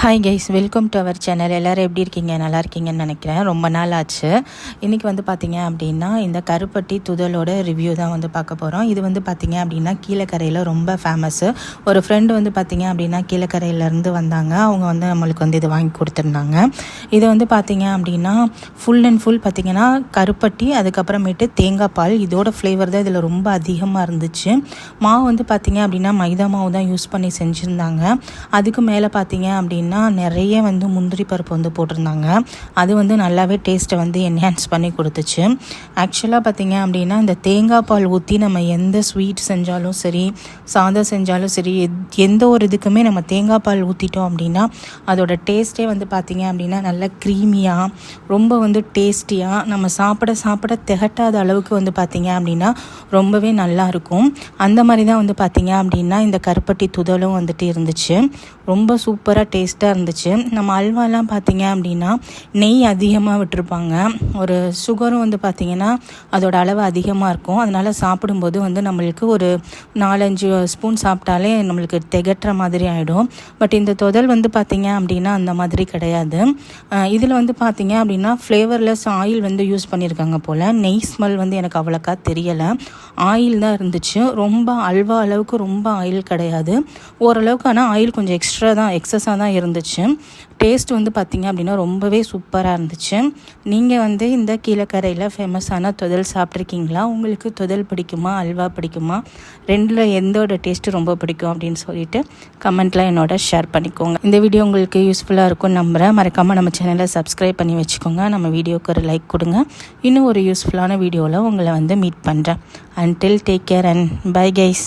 Hi guys, welcome to our channel. எல்லோரும் எப்படி இருக்கீங்க? நல்லா இருக்கீங்கன்னு நினைக்கிறேன். ரொம்ப நாள் ஆச்சு. இன்றைக்கி பார்த்தீங்க அப்படின்னா இந்த கருப்பட்டி துதலோட ரிவ்யூ தான் பார்க்க போகிறோம். இது பார்த்தீங்க அப்படின்னா கீழக்கரையில் ரொம்ப ஃபேமஸ்ஸு. ஒரு ஃப்ரெண்டு பார்த்தீங்க அப்படின்னா கீழக்கரையிலேருந்து வந்தாங்க. அவங்க நம்மளுக்கு இது வாங்கி கொடுத்துருந்தாங்க. இது பார்த்தீங்க அப்படின்னா ஃபுல் அண்ட் ஃபுல் பார்த்தீங்கன்னா கருப்பட்டி, அதுக்கப்புறமேட்டு தேங்காய் பால், இதோட ஃப்ளேவர் தான் இதில் ரொம்ப அதிகமாக இருந்துச்சு. மாவு பார்த்தீங்க அப்படின்னா மைதா மாவு தான் யூஸ் பண்ணி செஞ்சுருந்தாங்க. அதுக்கு மேலே பார்த்தீங்க அப்படின்னா நிறைய முந்திரி பருப்பு போட்டிருந்தாங்க. அது நல்லாவே டேஸ்ட்டை என்ஹான்ஸ் பண்ணி கொடுத்துச்சு. ஆக்சுவலாக பார்த்தீங்க அப்படின்னா இந்த தேங்காய் பால் ஊற்றி நம்ம எந்த ஸ்வீட் செஞ்சாலும் சரி, சாதம் செஞ்சாலும் சரி, எந்த ஒரு இதுக்குமே நம்ம தேங்காய் பால் ஊற்றிட்டோம் அப்படின்னா அதோட டேஸ்ட்டே பார்த்தீங்க அப்படின்னா நல்லா க்ரீமியாக, ரொம்ப டேஸ்டியாக, நம்ம சாப்பிட திகட்டாத அளவுக்கு பார்த்தீங்க அப்படின்னா ரொம்பவே நல்லாயிருக்கும். அந்த மாதிரி தான் பார்த்தீங்க அப்படின்னா இந்த கருப்பட்டி துதலும் இருந்துச்சு. ரொம்ப சூப்பராக டேஸ்ட்டாக இருந்துச்சு. நம்ம அல்வாலாம் பார்த்தீங்க அப்படின்னா நெய் அதிகமாக விட்டுருப்பாங்க. ஒரு சுகரும் பார்த்திங்கன்னா அதோட அளவு அதிகமாக இருக்கும். அதனால் சாப்பிடும்போது நம்மளுக்கு ஒரு 4-5 ஸ்பூன் சாப்பிட்டாலே நம்மளுக்கு திகட்டுற மாதிரி ஆகிடும். பட் இந்த துதல் பார்த்திங்க அப்படின்னா அந்த மாதிரி கிடையாது. இதில் பார்த்திங்க அப்படின்னா ஃப்ளேவர்லெஸ் ஆயில் யூஸ் பண்ணியிருக்காங்க போல். நெய் ஸ்மெல் எனக்கு அவ்வளோக்கா தெரியலை. ஆயில் தான் இருந்துச்சு. ரொம்ப அல்வா அளவுக்கு ரொம்ப ஆயில் கிடையாது. ஓரளவுக்கு ஆனால் ஆயில் கொஞ்சம் எக்ஸஸாக தான் இருந்துச்சு. டேஸ்ட் பார்த்திங்க அப்படின்னா ரொம்பவே சூப்பராக இருந்துச்சு. நீங்கள் இந்த கீழக்கரையில் ஃபேமஸான துதல் சாப்பிட்ருக்கீங்களா? உங்களுக்கு துதல் பிடிக்குமா, அல்வா பிடிக்குமா? ரெண்டில் எந்தோட டேஸ்ட்டு ரொம்ப பிடிக்கும் அப்படின்னு சொல்லிட்டு கமெண்ட்டில் என்னோட ஷேர் பண்ணிக்கோங்க. இந்த வீடியோ உங்களுக்கு யூஸ்ஃபுல்லாக இருக்கும்னு நம்புகிறேன். மறக்காமல் நம்ம சேனலை சப்ஸ்கிரைப் பண்ணி வச்சுக்கோங்க. நம்ம வீடியோக்கு ஒரு லைக் கொடுங்க. இன்னும் ஒரு யூஸ்ஃபுல்லான வீடியோவில் உங்களை மீட் பண்ணுறேன். Until take care and bye guys.